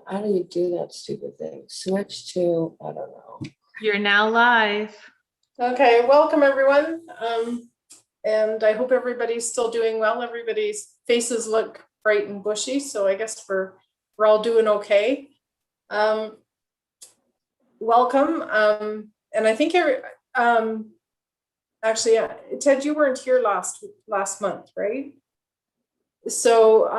How do you do that stupid thing? Switch to, I don't know. You're now live. Okay, welcome everyone. And I hope everybody's still doing well. Everybody's faces look bright and bushy, so I guess we're all doing okay. Welcome. And I think actually, Ted, you weren't here last month, right? So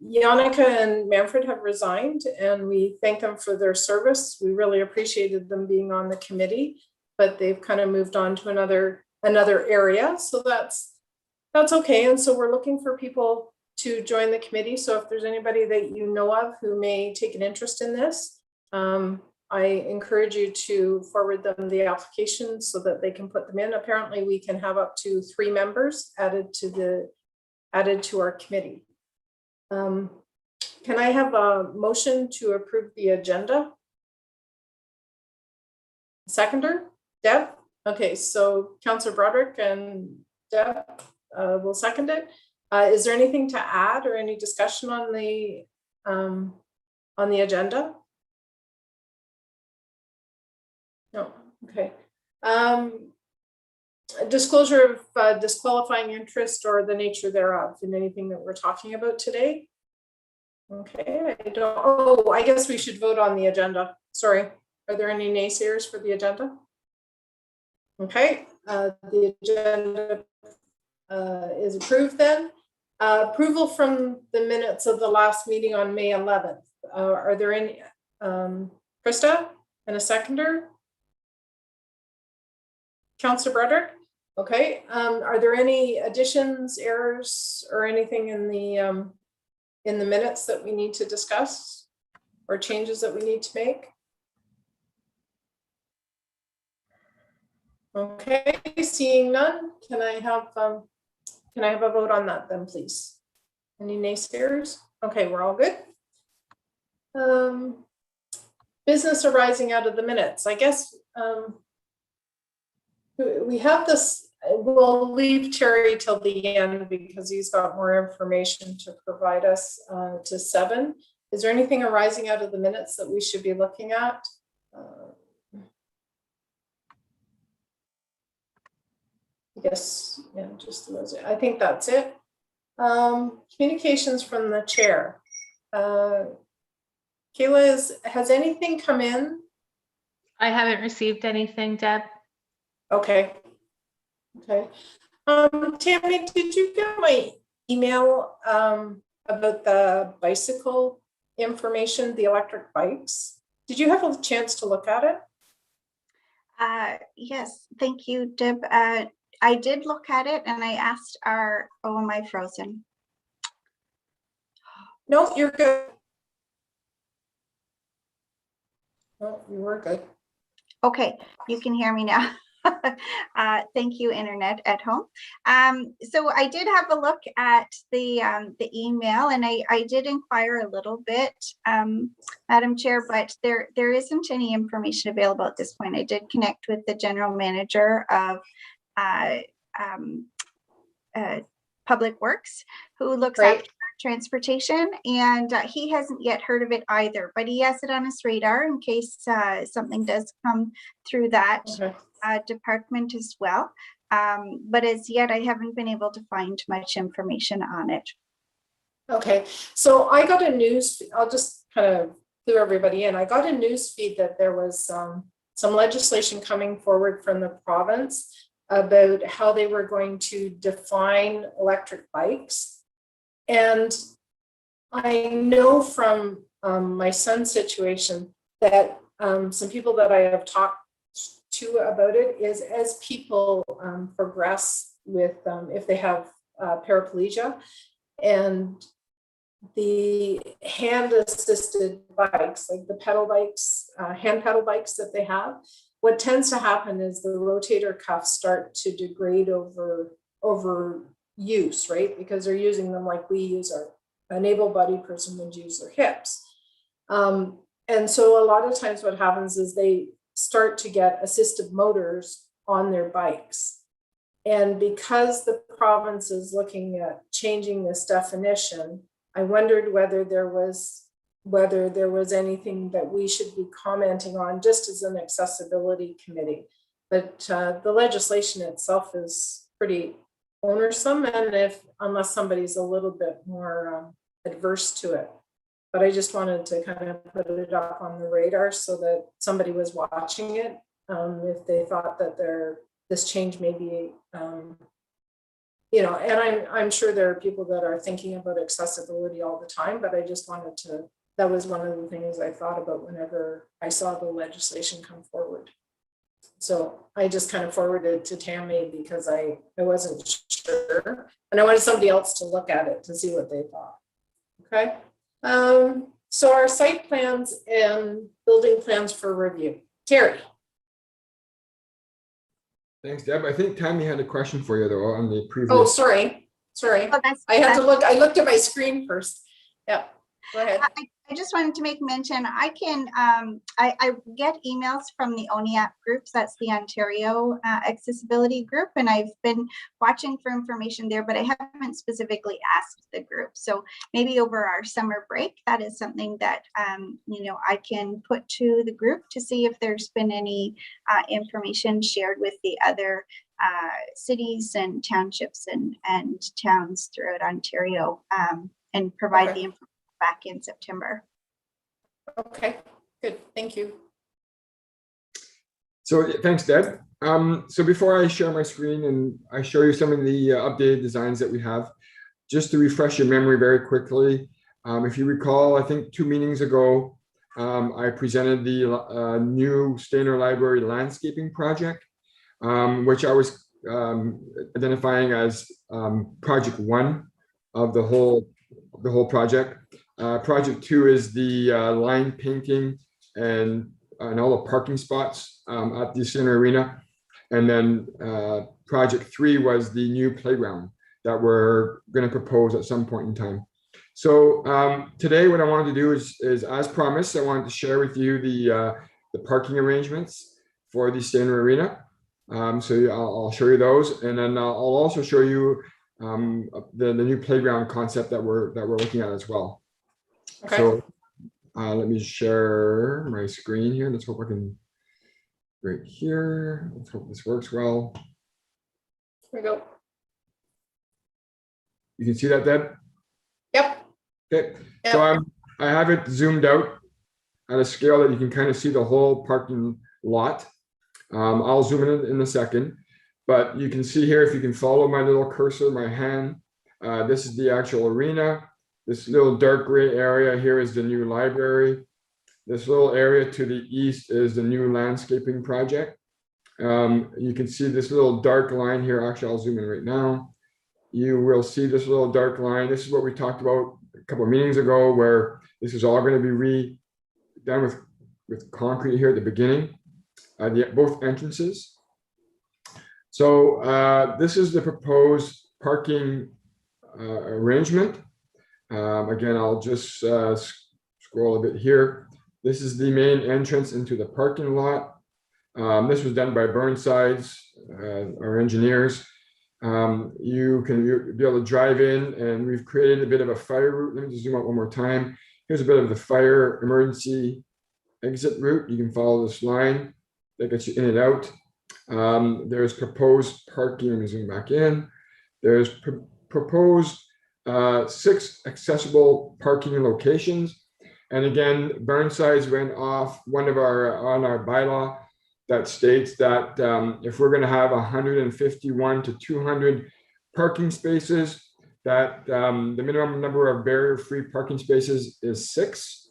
Yannicka and Manfred have resigned, and we thank them for their service. We really appreciated them being on the committee, but they've kind of moved on to another area. So that's okay. And so we're looking for people to join the committee. So if there's anybody that you know of who may take an interest in this, I encourage you to forward them the application so that they can put them in. Apparently we can have up to 3 members added to our committee. Can I have a motion to approve the agenda? Seconder, Deb? Okay, so Councillor Broderick and Deb will second it. Is there anything to add or any discussion on the agenda? No, okay. Disclosure of disqualifying interest or the nature thereof in anything that we're talking about today. Okay, I guess we should vote on the agenda. Sorry, are there any naysayers for the agenda? Okay, the agenda is approved then. Approval from the minutes of the last meeting on May 11th. Are there any, Krista and a seconder? Councillor Broderick? Okay, are there any additions, errors, or anything in the minutes that we need to discuss or changes that we need to make? Okay, seeing none, can I have a vote on that then, please? Any naysayers? Okay, we're all good. Business arising out of the minutes. I guess we have this. We'll leave Terry till the end because he's got more information to provide us to 7. Is there anything arising out of the minutes that we should be looking at? I guess, yeah, just those. I think that's it. Communications from the chair. Kayla, has anything come in? I haven't received anything, Deb. Okay. Okay. Tammy, did you get my email about the bicycle information, the electric bikes? Did you have a chance to look at it? Yes, thank you, Deb. I did look at it and I asked am I frozen? No, you're good. Oh, you were good. Okay, you can hear me now. Thank you, internet at home. So I did have a look at the email, and I did inquire a little bit, Madam Chair, but there isn't any information available at this point. I did connect with the general manager of Public Works, who looks after transportation, and he hasn't yet heard of it either, but he has it on his radar in case something does come through that department as well. But as yet, I haven't been able to find much information on it. Okay, so I got a news, I'll just kind of clue everybody in. I got a news feed that there was some legislation coming forward from the province about how they were going to define electric bikes. And I know from my son's situation that some people that I have talked to about it is as people progress with, if they have paraplegia, and the hand assisted bikes, like the pedal bikes, hand pedal bikes that they have, what tends to happen is the rotator cuffs start to degrade over use, right? Because they're using them like we use an able-bodied person would use their hips. And so a lot of times what happens is they start to get assistive motors on their bikes. And because the province is looking at changing this definition, I wondered whether there was whether there was anything that we should be commenting on just as an accessibility committee. But the legislation itself is pretty onersome, and unless somebody's a little bit more adverse to it. But I just wanted to kind of put it up on the radar so that somebody was watching it, if they thought that this change may be, you know, and I'm sure there are people that are thinking about accessibility all the time, but I just wanted to, that was one of the things I thought about whenever I saw the legislation come forward. So I just kind of forwarded to Tammy because I wasn't sure, and I wanted somebody else to look at it to see what they thought. Okay. So our site plans and building plans for review. Terry. Thanks, Deb. I think Tammy had a question for you though on the previous. Oh, sorry. Oh, I had to look, I looked at my screen first. Yeah, go ahead. I just wanted to make mention, I can, I get emails from the ONIAP groups, that's the Ontario Accessibility Group, and I've been watching for information there, but I haven't specifically asked the group. So maybe over our summer break, that is something that, you know, I can put to the group to see if there's been any information shared with the other cities and townships and towns throughout Ontario, and provide the information back in September. Okay, good, thank you. So thanks, Deb. So before I share my screen and I show you some of the updated designs that we have, just to refresh your memory very quickly, if you recall, I think 2 meetings ago, I presented the new Stayner Library landscaping project, which I was identifying as project 1 of the whole project. Project 2 is the line painting and all the parking spots at the Stayner Arena. And then project 3 was the new playground that we're going to propose at some point in time. So today what I wanted to do is as promised, I wanted to share with you the parking arrangements for the Stayner Arena. So I'll show you those, and then I'll also show you the new playground concept that we're looking at as well. Okay. So let me share my screen here. Let's hope I can, right here. Let's hope this works well. Here we go. You can see that, Deb? Yep. Okay. Yep. So I have it zoomed out at a scale that you can kind of see the whole parking lot. I'll zoom in a second, but you can see here, if you can follow my little cursor, my hand, this is the actual arena. This little dark gray area here is the new library. This little area to the east is the new landscaping project. You can see this little dark line here. Actually, I'll zoom in right now. You will see this little dark line. This is what we talked about a couple of meetings ago, where this is all going to be redone with concrete here at the beginning, both entrances. So this is the proposed parking arrangement. Again, I'll just scroll a bit here. This is the main entrance into the parking lot. This was done by Burnsides, our engineers. You can be able to drive in, and we've created a bit of a fire route. Let me just zoom out one more time. Here's a bit of the fire emergency exit route. You can follow this line that gets you in and out. There's proposed parking. Let me zoom back in. There's proposed 6 accessible parking locations. And again, Burnsides went off on our bylaw that states that if we're going to have 151 to 200 parking spaces, that the minimum number of barrier-free parking spaces is 6.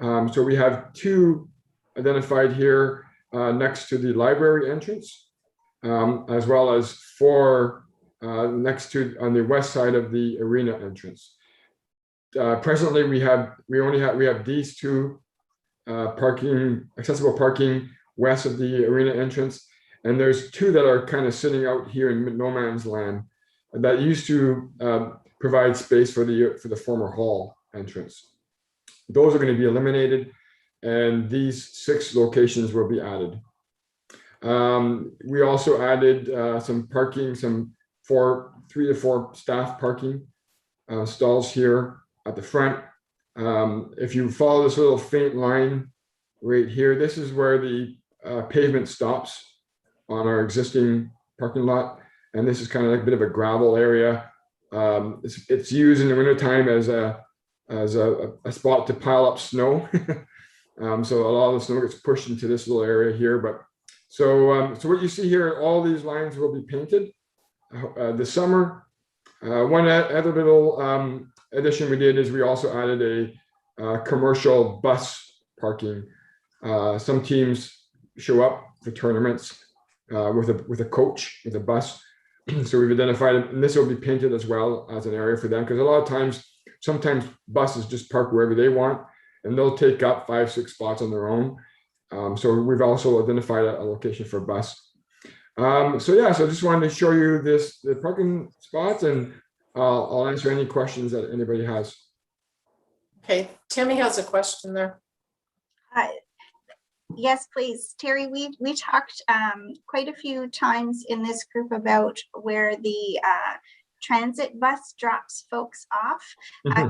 So we have 2 identified here next to the library entrance, as well as 4 next to on the west side of the arena entrance. Presently, we have these 2 accessible parking west of the arena entrance, and there's 2 that are kind of sitting out here in no man's land that used to provide space for the former hall entrance. Those are going to be eliminated, and these 6 locations will be added. We also added some parking, 3 to 4 staff parking stalls here at the front. If you follow this little faint line right here, this is where the pavement stops on our existing parking lot. And this is kind of like a bit of a gravel area. It's used in the wintertime as a spot to pile up snow. So a lot of the snow gets pushed into this little area here. But so what you see here, all these lines will be painted this summer. One other little addition we did is we also added a commercial bus parking. Some teams show up for tournaments with a coach, with a bus. So we've identified it, and this will be painted as well as an area for them, because a lot of times, sometimes buses just park wherever they want, and they'll take up 5-6 spots on their own. So we've also identified a location for bus. So yeah, so I just wanted to show you the parking spots, and I'll answer any questions that anybody has. Okay, Tammy has a question there. Yes, please. Terry, we talked quite a few times in this group about where the transit bus drops folks off.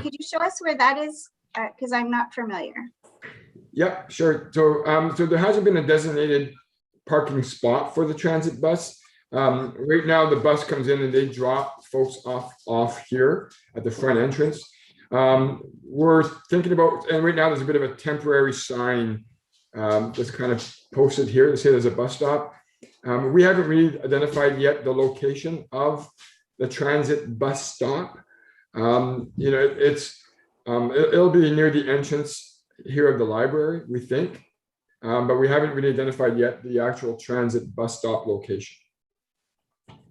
Could you show us where that is? Because I'm not familiar. Yep, sure. So, so there hasn't been a designated parking spot for the transit bus. Right now, the bus comes in and they drop folks off here at the front entrance. We're thinking about, and right now there's a bit of a temporary sign that's kind of posted here to say there's a bus stop. We haven't really identified yet the location of the transit bus stop. You know, it'll be near the entrance here of the library, we think, but we haven't really identified yet the actual transit bus stop location.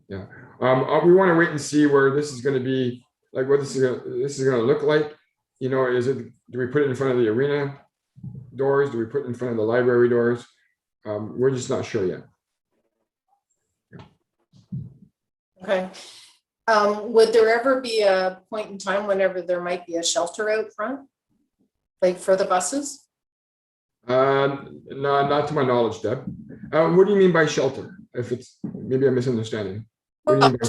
Yeah, we want to wait and see where this is going to be, like what this is going to look like. You know, do we put it in front of the arena doors? Do we put it in front of the library doors? We're just not sure yet. Okay. Would there ever be a point in time whenever there might be a shelter out front, like for the buses? No, not to my knowledge, Deb. What do you mean by shelter? If it's maybe I'm misunderstanding. What do you mean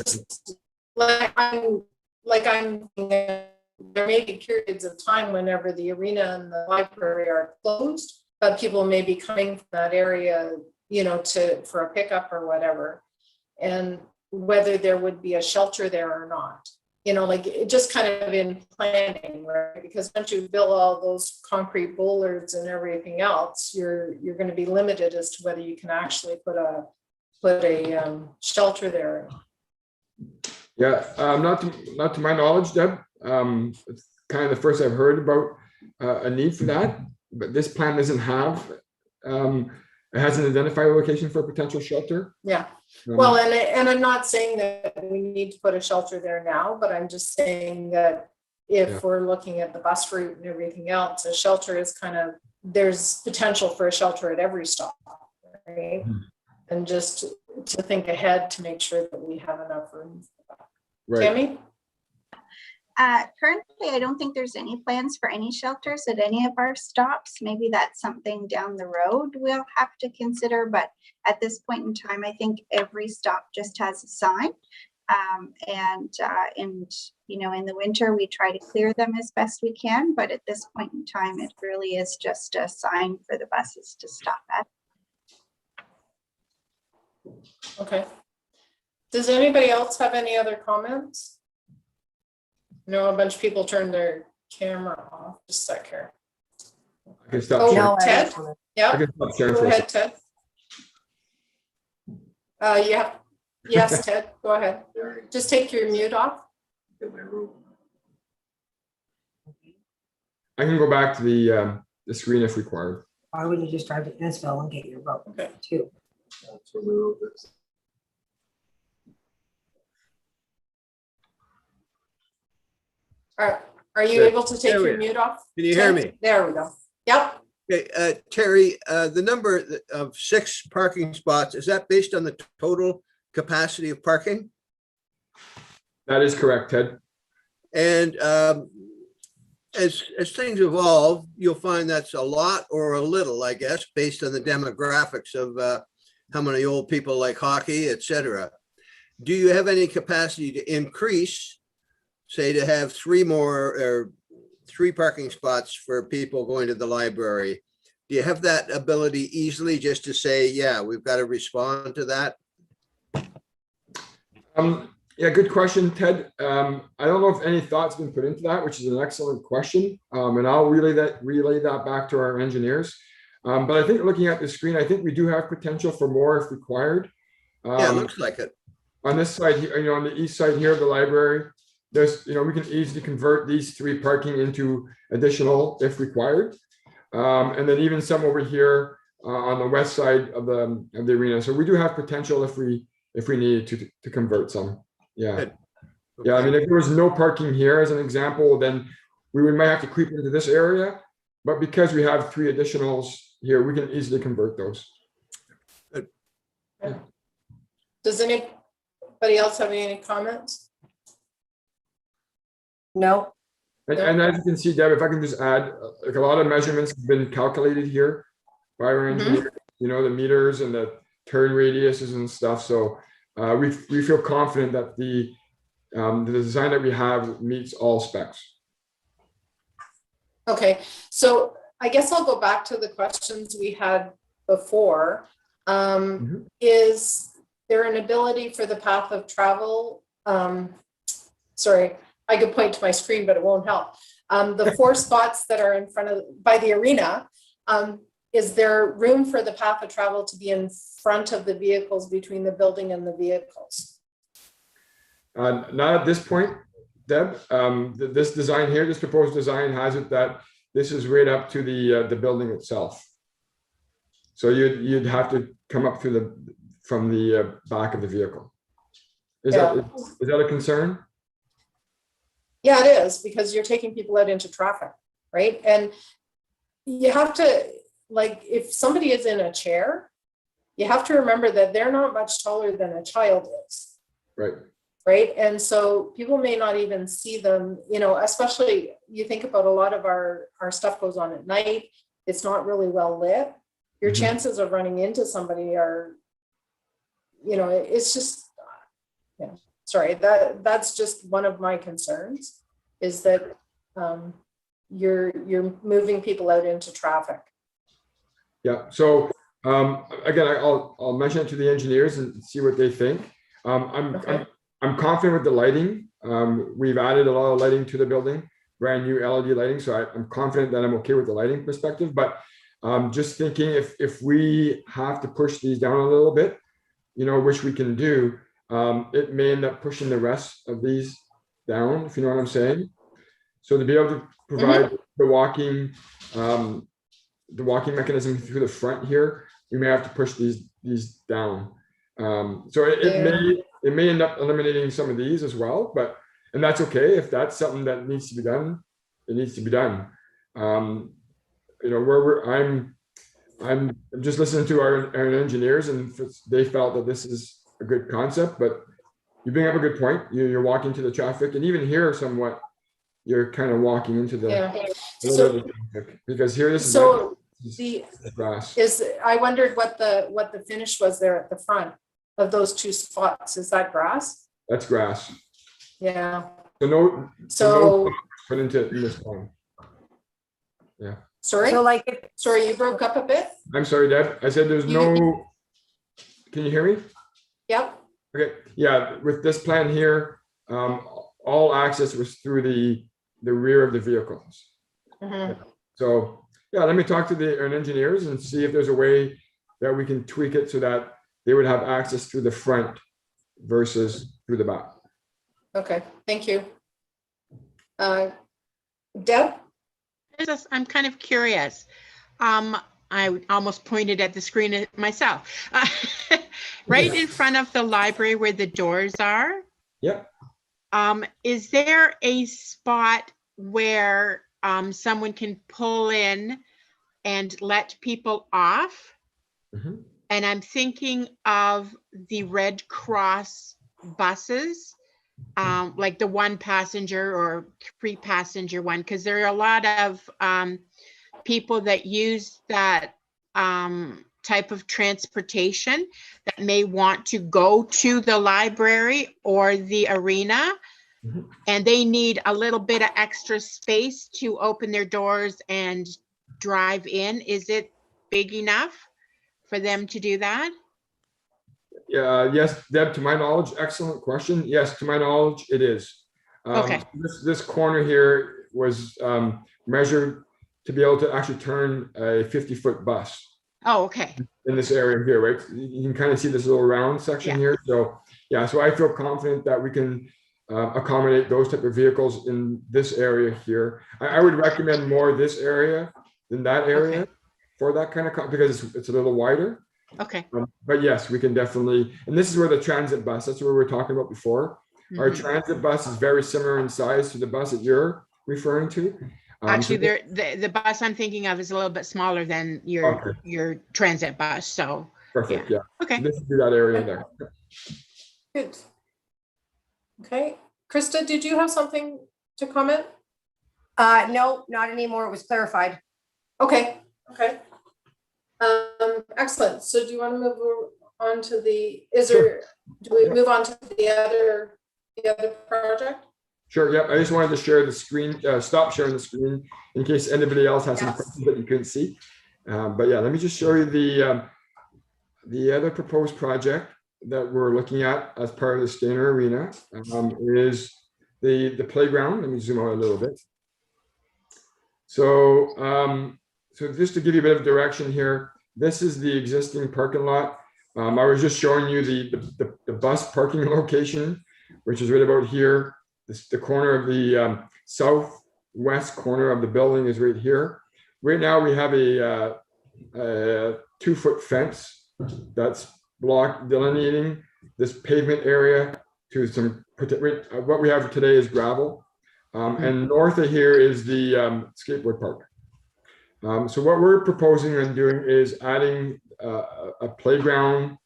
by there may be periods of time whenever the arena and the library are closed, but people may be coming from that area, you know, for a pickup or whatever, and whether there would be a shelter there or not, you know, like it just kind of in planning, right? Because once you build all those concrete bollards and everything else, you're going to be limited as to whether you can actually put a shelter there. Yeah, not to my knowledge, Deb. It's kind of the first I've heard about a need for that, but this plan doesn't have, it hasn't identified a location for a potential shelter. Yeah, well, and I'm not saying that we need to put a shelter there now, but I'm just saying that if we're looking at the bus route and everything else, a shelter is kind of, there's potential for a shelter at every stop, right? And just to think ahead to make sure that we have enough room for that. Right. Tammy? Currently, I don't think there's any plans for any shelters at any of our stops. Maybe that's something down the road we'll have to consider, but at this point in time, I think every stop just has a sign. And you know, in the winter, we try to clear them as best we can, but at this point in time, it really is just a sign for the buses to stop at. Okay. Does anybody else have any other comments? No, a bunch of people turned their camera off. Just a sec here. I can stop Oh, sharing. No, I Ted? don't. I Yeah, can stop sharing go for a ahead, second. Ted. Yeah, yes, Ted, go ahead. Just take your mute off. I can go back to the screen if required. Why wouldn't you just drive to Innisfil and get your vote Okay. too? Are you There- able to take there we your are. mute off? Can you hear Ted? me? There we go. Yep. Okay, Terry, the number of 6 parking spots, is that based on the total capacity of parking? That is correct, Ted. And as things evolve, you'll find that's a lot or a little, I guess, based on the demographics of how many old people like hockey, et cetera. Do you have any capacity to increase, say, to have 3 3 parking spots for people going to the library. Do you have that ability easily just to say, yeah, we've got to respond to that? Yeah, good question, Ted. I don't know if any thought's been put into that, which is an excellent question. And I'll relay that back to our engineers. But I think looking at the screen, I think we do have potential for more if required. Yeah, it looks like it. On this side, here, on the east side here of the library, there's, we can easily convert these 3 parking into additional if required. And then even some over here on the west side of the arena. So we do have potential if we needed to convert some. Yeah. Good. Yeah, I mean, if there was no parking here as an example, then we might have to creep into this area. But because we have 3 additionals here, we can easily convert those. Does anybody else have any comments? No, And as you can see, Deb, if I can just add, like a lot of measurements have been calculated here by our engineer, the meters and the turn radiuses and stuff. So we feel confident that the design that we have meets all specs. Okay, so I guess I'll go back to the questions we had before. Is there an ability for the path of travel? Sorry, I could point to my screen, but it won't help. The 4 spots that are in front of, by the arena, is there room for the path of travel to be in front of the vehicles, between the building and the vehicles? Not at this point, Deb. This design here, this proposed design has it that this is right up to the building itself. So you'd have to come up through from the back of the vehicle. Is that a concern? Yeah, it is, because you're taking people out into traffic, right? And you have to, like, if somebody is in a chair, you have to remember that they're not much taller than a child is. Right. Right. And so people may not even see them, especially you think about a lot of our stuff goes on at night. It's not really well lit. Your chances of running into somebody are, it's just, yeah, sorry, that's just one of my concerns, is that you're moving people out into traffic. Yeah. So again, I'll mention it to the engineers and see what they think. I'm confident with the lighting. We've added a lot of lighting to the building, brand new LED lighting. So I'm confident that I'm okay with the lighting perspective, but just thinking if we have to push these down a little bit, which we can do, it may end up pushing the rest of these down, if you know what I'm saying. So to be able to provide the walking mechanism through the front here, we may have to push these down. So it may end up eliminating some of these as well, and that's okay. If that's something that needs to be done, it needs to be done. I'm just listening to our engineers, and they felt that this is a good concept, but you bring up a good point. You're walking to the traffic, and even here somewhat, you're kind of walking into the traffic, because here this is grass. I wondered what the finish was there at the front of those 2 spots. Is that grass? That's grass. Yeah. So no put into this one. Yeah. Sorry. so like, Sorry, you broke up a bit. I'm sorry, Deb. I said there's no. Can you hear me? Yep. Okay. Yeah. With this plan here, all access was through the rear of the vehicles. So yeah, let me talk to the engineers and see if there's a way that we can tweak it so that they would have access through the front versus through the back. Okay, thank you. Deb? I'm kind of curious. I almost pointed at the screen myself. Right in front of the library where the doors are. Yep. Is there a spot where someone can pull in and let people off? And I'm thinking of the Red Cross buses, like the 1 passenger or 3 passenger one, because there are a lot of people that use that type of transportation that may want to go to the library or the arena. Mhm. and they need a little bit of extra space to open their doors and drive in. Is it big enough for them to do that? Yes, Deb, to my knowledge, excellent question. Yes, to my knowledge, it is. Okay. This corner here was measured to be able to actually turn a 50-foot bus Oh, okay. in this area here, right? You can kind of see this little round section Yeah. here. So, yeah, so I feel confident that we can accommodate those type of vehicles in this area here. I would recommend more this area than that area Okay. for that kind of, because it's a little wider. Okay. But yes, we can definitely, and this is where the transit bus, that's what we were talking about before. Our Mhm. transit bus is very similar in size to the bus that you're referring to. Actually, So- the bus I'm thinking of is a little bit smaller than Okay. your transit bus. So, Perfect, yeah. okay. So this would be that area there. Good. Okay, Krista, did you have something to comment? No, not anymore. It was clarified. Okay, okay. Excellent. So do you want to move on to do we move on to the other project? Sure, yeah, I just wanted to share the screen, stop sharing the screen in case anybody else has some Yes. questions that you couldn't see. But yeah, let me just show you the other proposed project that we're looking at as part of the Stainer Arena is the playground. Let me zoom out a little bit. So, so just to give you a bit of direction here, this is the existing parking lot. I was just showing you the bus parking location, which is right about here. The corner of the southwest corner of the building is right here. Right now, we have a 2-foot fence that's delineating this pavement area to some, what we have today is gravel. And north of here is the skateboard park. So what we're proposing and doing is adding a playground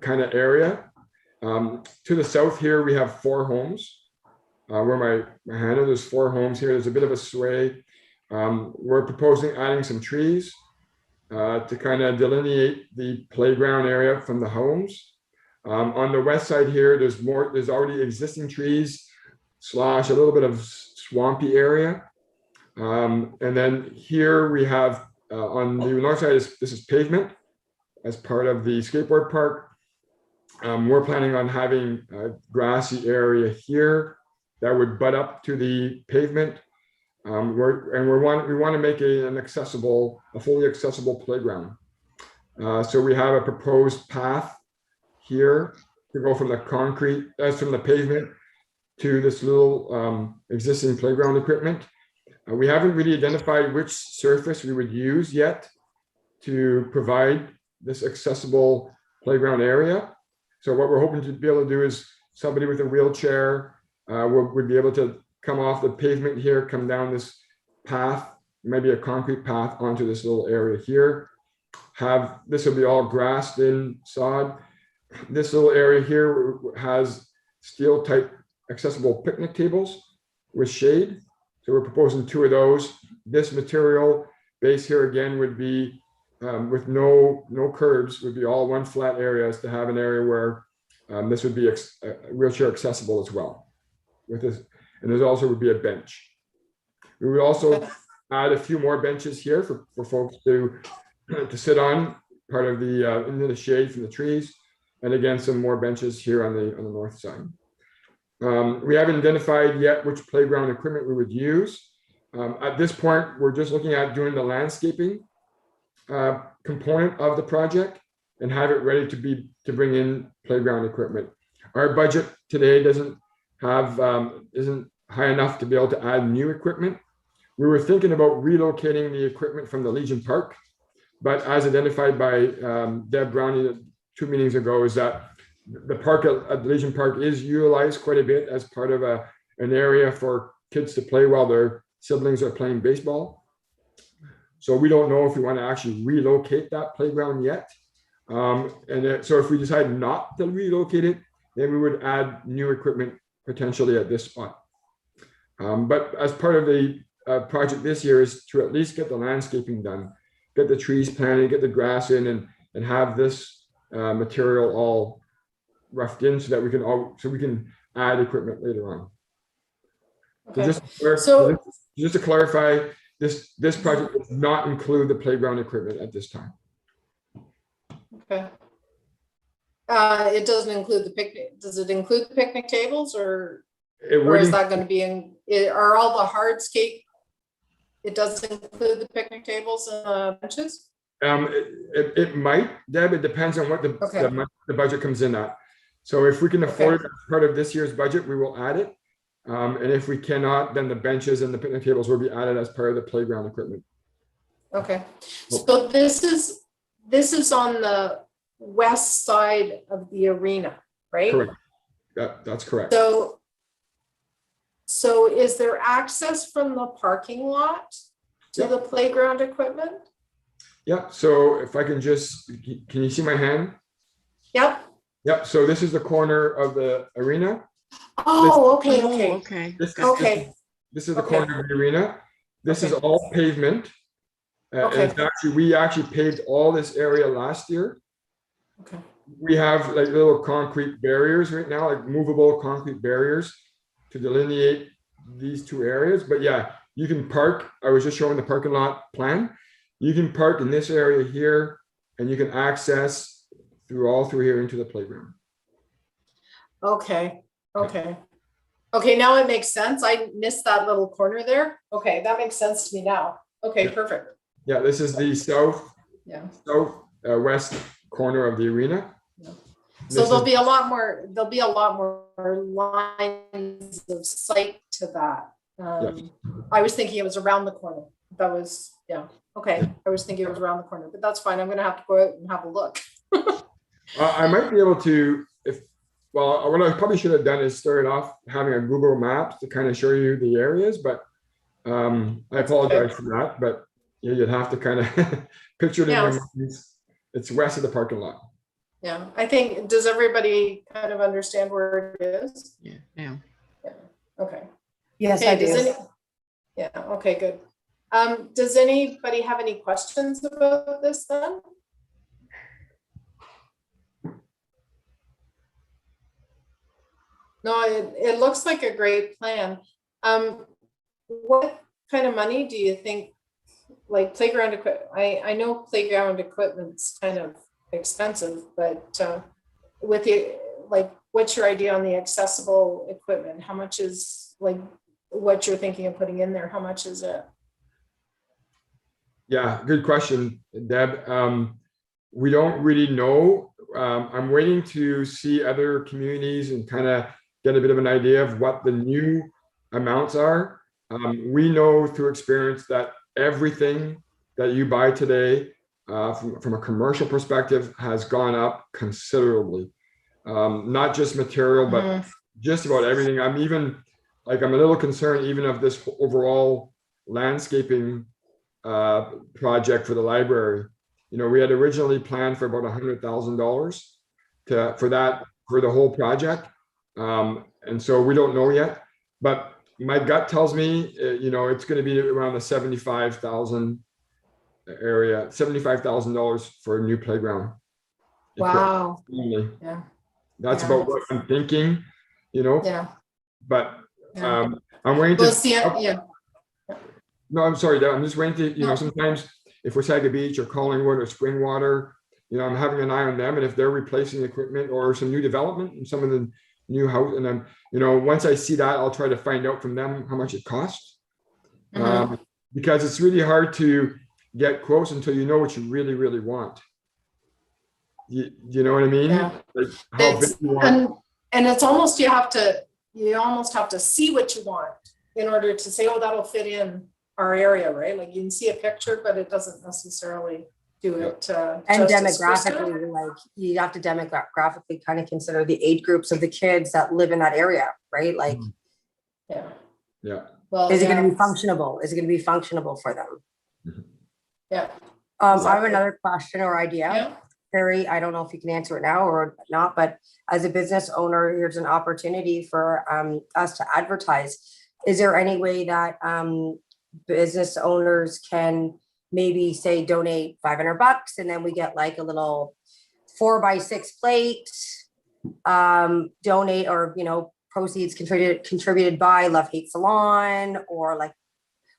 kind of area. To the south here, we have 4 homes. Where my hand is, there's 4 homes here. There's a bit of a sway. We're proposing adding some trees to kind of delineate the playground area from the homes. On the west side here, there's already existing trees / a little bit of swampy area. And then here we have on the north side, this is pavement as part of the skateboard park. We're planning on having a grassy area here that would butt up to the pavement. We want to make a fully accessible playground. So we have a proposed path here to go from the from the pavement to this little existing playground equipment. We haven't really identified which surface we would use yet to provide this accessible playground area. So what we're hoping to be able to do is somebody with a wheelchair would be able to come off the pavement here, come down this path, maybe a concrete path onto this little area here. This will be all grassed in sod. This little area here has steel type accessible picnic tables with shade. So we're proposing 2 of those. This material base here again would be with no curbs, would be all one flat areas to have an area where this would be wheelchair accessible as well. With this, and there's also would be a bench. We would also add a few more benches here for folks to sit on, part of the into the shade from the trees, and again some more benches here on the north side. We haven't identified yet which playground equipment we would use. At this point, we're just looking at doing the landscaping component of the project and have it ready to bring in playground equipment. Our budget today isn't high enough to be able to add new equipment. We were thinking about relocating the equipment from the Legion Park, but as identified by Deb Brownie 2 meetings ago, is that the park at Legion Park is utilized quite a bit as part of an area for kids to play while their siblings are playing baseball. So we don't know if we want to actually relocate that playground yet. So if we decide not to relocate it, then we would add new equipment potentially at this spot. But as part of the project this year is to at least get the landscaping done, get the trees planted, get the grass in, and have this material all roughed in so that we can add equipment later on. So Okay. so So, just to clarify, this project does not include the playground equipment at this time. okay. It doesn't include the picnic, does it include the picnic tables or It is wouldn't, that gonna be are all the hardscape? It doesn't include the picnic tables and benches? it might, Deb, it depends on what Okay. the budget comes in at. So if we can afford it as part of this year's budget, we will add it. And if we cannot, then the benches and the picnic tables will be added as part of the playground equipment. Okay, so this is on the west side of the arena, right? Correct. That's correct. So is there access from the parking lot to Yep. the playground equipment? Yeah, so if I can just, can you see my hand? Yep. Yep, so this is the corner of the arena. Oh, okay, Oh, okay, okay. okay, This is the Okay. corner of the arena. This is Okay. all pavement. And Okay. it's actually, we actually paved all this area last year. okay, We have like little concrete barriers right now, like movable concrete barriers to delineate these two areas. But yeah, you can park. I was just showing the parking lot plan. You can park in this area here and you can access all through here into the playground. okay, okay. Okay, now it makes sense. I missed that little corner there. Okay, that makes sense to me now. Okay, perfect. Yeah, this is the Yeah. west corner of the arena. So This there'll is- be a lot more lines of sight to that. I was thinking it was around the corner. That was, yeah, okay. I was thinking it was around the corner, but that's fine. I'm gonna have to go out and have a look. I might be able to, well, what I probably should have done is started off having a Google Maps to kind of show you the areas, but I apologize for that, but you'd have to kind of picture it in your Yes. minds. It's west of the parking lot. Yeah, I think, does everybody kind of understand where it is? Yeah, yeah. Okay. Yes, Okay, I does do. any? Yeah, okay, good. Does anybody have any questions about this then? No, it looks like a great plan. What kind of money do you think, like playground equipment? I know playground equipment's kind of expensive, but with the, like, what's your idea on the accessible equipment? How much is, like, what you're thinking of putting in there? How much is it? Yeah, good question, Deb. We don't really know. I'm waiting to see other communities and kind of get a bit of an idea of what the new amounts are. We know through experience that everything that you buy today from a commercial perspective has gone up considerably. Not just material, but just about everything. I'm a little concerned even of this overall landscaping project for the library. You know, we had originally planned for about $100,000 for the whole project. And so we don't know yet, but my gut tells me, it's going to be around the 75,000 area, $75,000 for a new playground. Wow. Only. Yeah. That's Yeah. about what I'm thinking, Yeah. but Yeah. I'm waiting Well, to. see, yeah. No, I'm sorry, Deb. I'm just waiting to, No. sometimes if we're Saga Beach or Collingwood or Springwater, I'm having an eye on them, and if they're replacing equipment or some new development in some of the new house, and then, once I see that, I'll try to find out from them how much it costs. Because it's really hard to get quotes until you know what you really, really want. You know what I mean? Yeah. Like how big It's, you want. and it's almost, you almost have to see what you want in order to say, oh, that'll fit in our area, right? Like you can see a picture, but it doesn't necessarily do it. And justice. Krista? demographically, like you have to demographically kind of consider the age groups of the kids that live in that area, right? Like, Yeah. Yeah. Well, is it going to be yeah. functionable? Is it going to be functionable for them? Yeah. I have Exactly. another question or idea. Yeah. Carrie, I don't know if you can answer it now or not, but as a business owner, here's an opportunity for us to advertise. Is there any way that business owners can maybe say donate $500 and then we get like a little 4x6 plate, donate or, proceeds contributed by Love Hate Salon, or like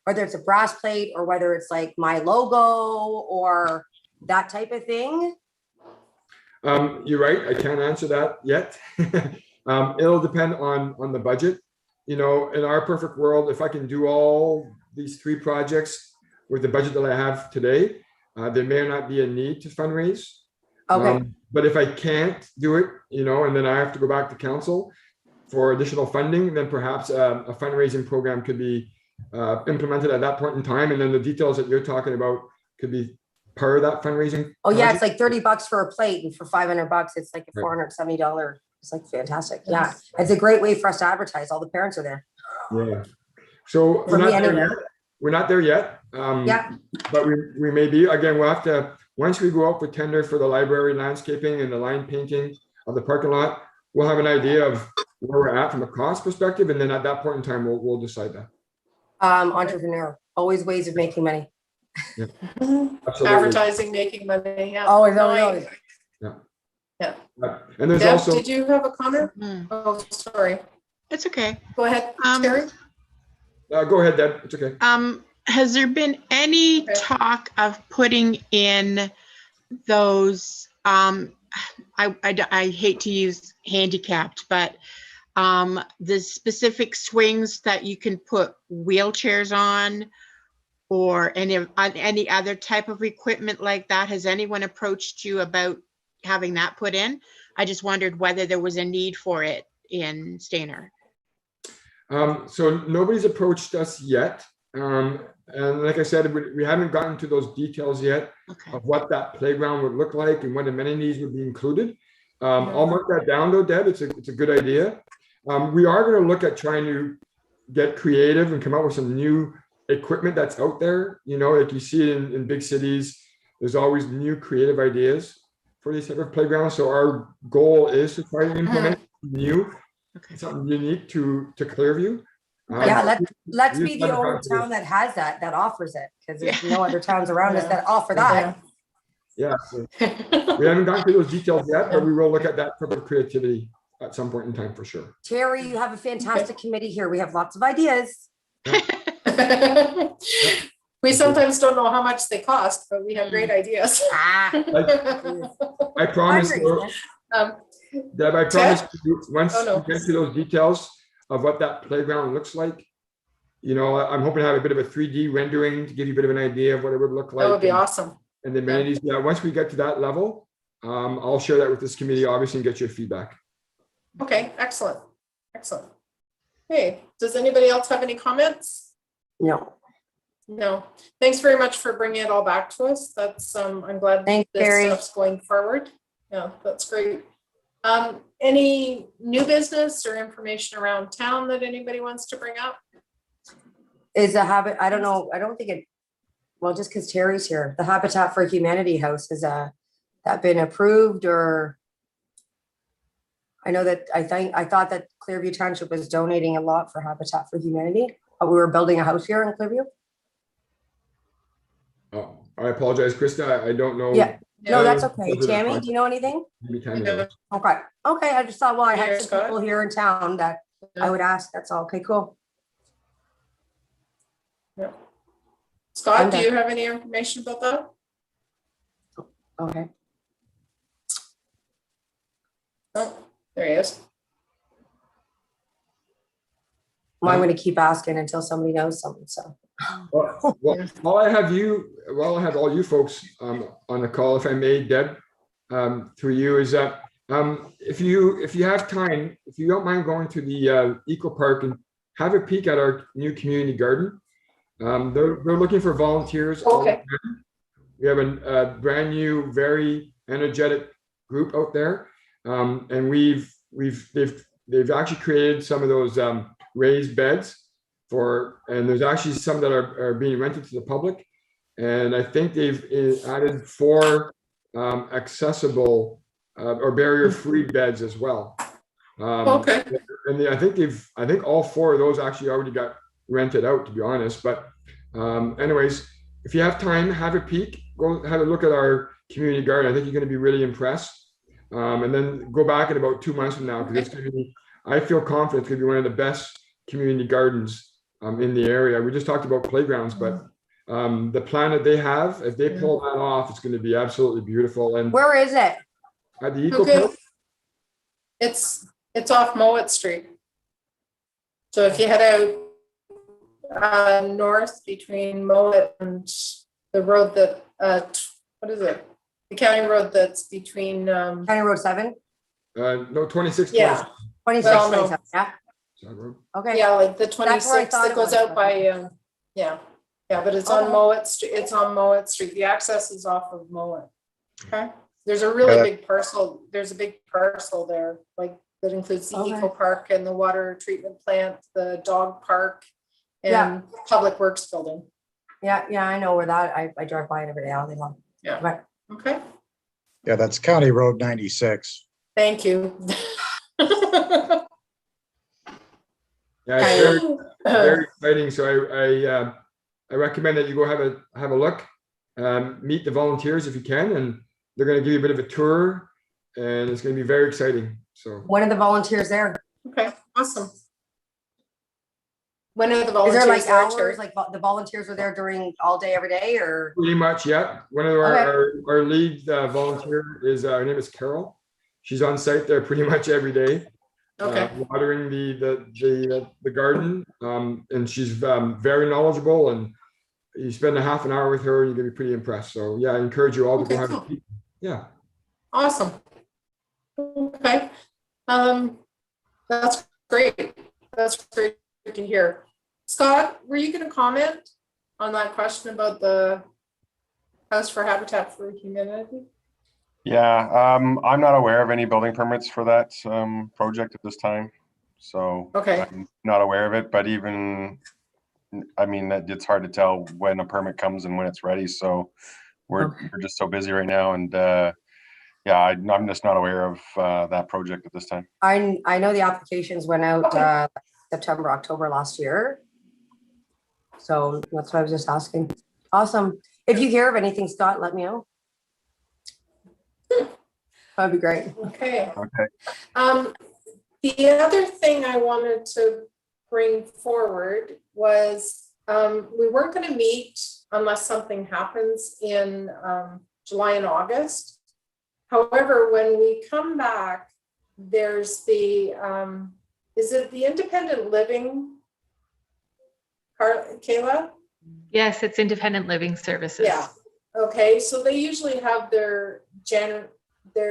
whether it's a brass plate or whether it's like my logo or that type of thing? You're right. I can't answer that yet. It'll depend on the budget. You know, in our perfect world, if I can do all these 3 projects with the budget that I have today, there may not be a need to fundraise. Okay, But if I can't do it, you know, and then I have to go back to council for additional funding, then perhaps a fundraising program could be implemented at that point in time. And then the details that you're talking about could be part of that fundraising. oh yeah, it's project. like $30 for a plate, and for $500, it's like a Right. $470. It's like fantastic. Yeah, Yes. it's a great way for us to advertise. All the parents are there. Yeah. So For we're me not there anyway. yet. We're not there yet. Yeah. But we may be. Again, we'll have to, once we go out for tender for the library landscaping and the line painting of the parking lot, we'll have an idea of where we're at from a cost perspective. And then at that point in time, we'll decide that. Entrepreneur, always ways of making money. Absolutely. Advertising, making money, yeah. Always, No, always, I- always. And there's Deb, also, did you have a comment? Hmm, Oh, sorry. It's okay. Go ahead, Um, Terry. go ahead, Deb. It's okay. Has there been any Okay. talk of putting in those, I hate to use handicapped, but the specific swings that you can put wheelchairs on, or any other type of equipment like that? Has anyone approached you about having that put in? I just wondered whether there was a need for it in Stayner. So nobody's approached us yet. And like I said, we haven't gotten to those details yet Okay. of what that playground would look like and what amenities would be included. I'll mark that down though, Deb. It's a good idea. We are going to look at trying to get creative and come up with some new equipment that's out there. You know, like you see in big cities, there's always new creative ideas for these type of playgrounds. So our goal is to try to implement new, Okay. something unique to Clearview. Yeah, let's we be the haven't only gotten to town this. that has that offers it, because there's Yeah. no other towns around us Yeah. that offer that. Yeah, so we haven't gotten to those details yet, but we will look at that type of creativity at some point in time for sure. Terry, you have a fantastic committee here. We have lots of ideas. We sometimes don't know how much they cost, but we have great ideas. Ah, I promise, fundraising. Um, Deb, I promise you, once Oh, no. we get to those details of what that playground looks like, you know, I'm hoping to have a bit of a 3D rendering to give you a bit of an idea of what it would look like. That would be and- awesome. And the amenities, yeah, once we get to that level, I'll share that with this committee, obviously, and get your feedback. Okay, excellent, excellent. Hey, does anybody else have any comments? No, No, thanks very much for bringing it all back to us. That's, I'm glad Thanks, this Carrie. stuff's going forward. Yeah, that's great. Any new business or information around town that anybody wants to bring up? is a habit, I don't know, I don't think it, well, just because Terry's here, the Habitat for Humanity House, has that been approved, or? I know that, I thought that Clearview Township was donating a lot for Habitat for Humanity. We were building a house here in Clearview. Oh, I apologize, Krista, I don't know. Yeah. No, that's okay. Those are the Tammy, points. do you know anything? Maybe Tammy Yeah. knows. Okay, okay, I just thought, well, I Here, had some Scott. people here in town that I would ask, that's all, okay, cool. Scott, do you have any information about that? Okay, Oh, there he is. well, I'm gonna keep asking until somebody knows something, so. Well, while I have all you folks on the call, if I may, Deb, through you, is that if you have time, if you don't mind going to the Eco Park and have a peek at our new community garden. They're looking for volunteers. all the Okay. time. We have a brand new, very energetic group out there, and they've actually created some of those raised beds. And there's actually some that are being rented to the public. And I think they've added 4 accessible or barrier-free beds as well. Okay. And I think all 4 of those actually already got rented out, to be honest. But anyways, if you have time, have a peek, go have a look at our community garden. I think you're going to be really impressed. And then go back in about 2 months from now, because it's going to be I feel confident it's gonna be one of the best community gardens in the area. We just talked about playgrounds, but the plan that they have, if they pull that off, it's gonna be absolutely beautiful. And Where is it? at the Eco Okay. Park, It's off Mowat Street. So if you head out north between Mowat and the road that, what is it? The county road that's between, County Road 7, no, 26, yeah, 26, Well, no. 27, yeah, Side road. okay. yeah, like the That's where I 26 thought that it goes was, out but- by, yeah. Yeah, but it's on Okay. Mowat Street, it's on Mowat Street. The access is off of Mowat. Okay, there's a really Yeah. big parcel, there's a big parcel there, like, that includes the Okay. Eco Park and the water treatment plant, the dog park, Yeah. and Public Works building. Yeah, I know where that, I drive by it every day all day long. Yeah. But Okay, Yeah, that's County Road 96. thank you. Yeah, it's very exciting. So I recommend that you go have a look, meet the volunteers if you can, and they're going to give you a bit of a tour, and it's going to be very exciting. So when are the volunteers there? Okay, awesome. When are the Is volunteers there like there, hours, Terry? like the volunteers are there during all day, every day, or? pretty much, yeah. One of our lead volunteer is her name is Carol. She's on site there pretty much every day. Okay, Watering the garden, and she's very knowledgeable, and you spend a half an hour with her and you're gonna be pretty impressed. So yeah, I encourage you all to go Okay, have a cool. peek. Yeah. awesome. Okay, that's great. That's great to hear. Scott, were you gonna comment on that question about the House for Habitat for Humanity? Yeah, I'm not aware of any building permits for that project at this time. So Okay. I'm not aware of it, but even, I mean, it's hard to tell when a permit comes and when it's ready. So we're just so busy right now. And yeah, I'm just not aware of that project at this time. I know the applications went out September, October last year. So that's what I was just asking. Awesome. If you hear of anything, Scott, let me know. That'd be great. Okay. Okay. The other thing I wanted to bring forward was, we weren't gonna meet unless something happens in, July and August. However, when we come back, there's the, is it the independent living? Kayla? Yes, it's independent living services. Yeah, okay, so they usually have their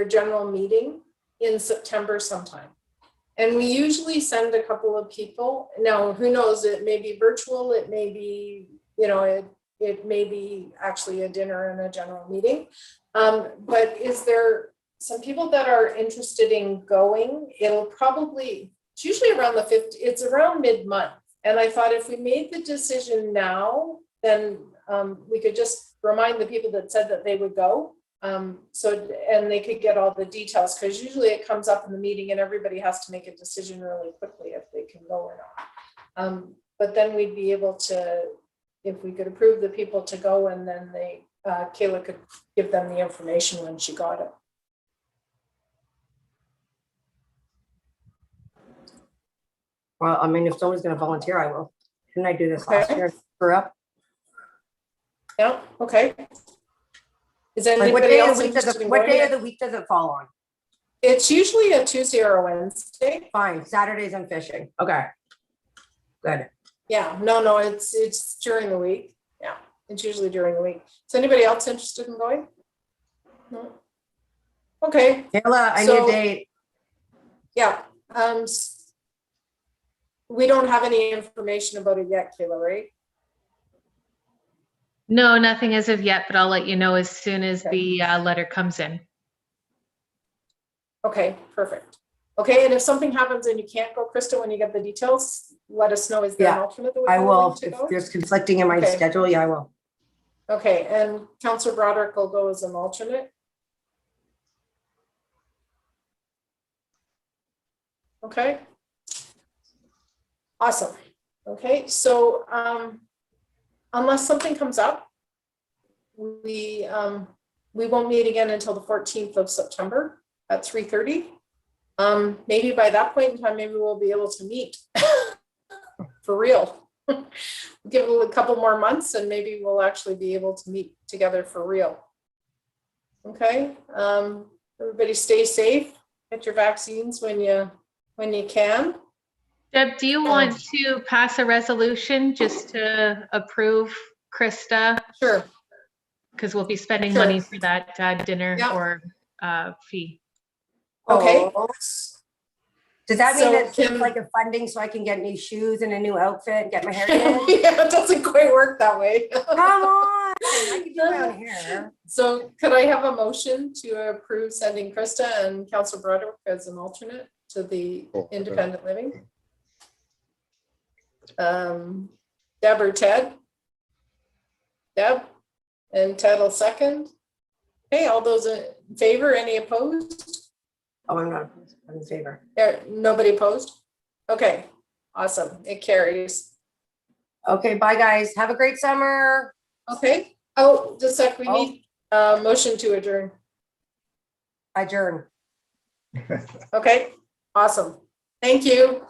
general meeting in September sometime. And we usually send a couple of people. Now, who knows, it may be virtual, it may be, you know, it may be actually a dinner and a general meeting. But is there some people that are interested in going? It's usually around the 50th, it's around mid-month. And I thought if we made the decision now, then we could just remind the people that said that they would go. And they could get all the details, because usually it comes up in the meeting and everybody has to make a decision really quickly if they can go or not. But then we'd be able to, if we could approve the people to go, and then Kayla could give them the information when she got it. Well, I mean, if someone's gonna volunteer, I will. Didn't I do this last Okay. year? Screw up. Yeah, okay. Is Like, what anybody day of else the week interested in what going? day of the week does it fall on? It's usually a Tuesday or a Wednesday. Fine, Saturdays I'm fishing. Okay. Good. Yeah, no, it's during the week. Yeah, it's usually during the week. Is anybody else interested in going? No. Okay, Kayla, I need So- a date. yeah. We don't have any information about it yet, Kayla, right? No, nothing as of yet, but I'll let you know as soon as Okay. the letter comes in. Okay, perfect. Okay, and if something happens and you can't go, Krista, when you get the details, let us know. Is there an Yeah, alternate that would I be will. willing to If go? there's conflicting in my Okay. schedule, yeah, I will. Okay, and Councillor Broderick will go as an alternate. Okay. Awesome. Okay, so unless something comes up, we won't meet again until the 14th of September at 3:30. maybe by that point in time, maybe we'll be able to meet for real. Give it a couple more months and maybe we'll actually be able to meet together for real. Okay, everybody stay safe, get your vaccines when you can. Deb, do you want to pass a resolution just to approve Krista? Sure. Because we'll be spending Sure. money for that dinner Yeah. or fee. Okay. Oh. Does that mean So that it's Kim- like a funding so I can get new shoes and a new outfit and get my hair done? Yeah, it doesn't quite work that way. Come on, I can do my own hair. So could I have a motion to approve sending Krista and Councillor Broderick as an alternate to the Cool. independent living? Deb or Ted? Deb? And Ted will second. Okay, all those in favor, any opposed? Oh, I'm not, I'm in favor. Nobody opposed? Okay, awesome, it carries. Okay, bye guys. Have a great summer. Okay, oh, just a sec, we Oh. need a motion to adjourn. Adjourn. Okay, awesome, thank you.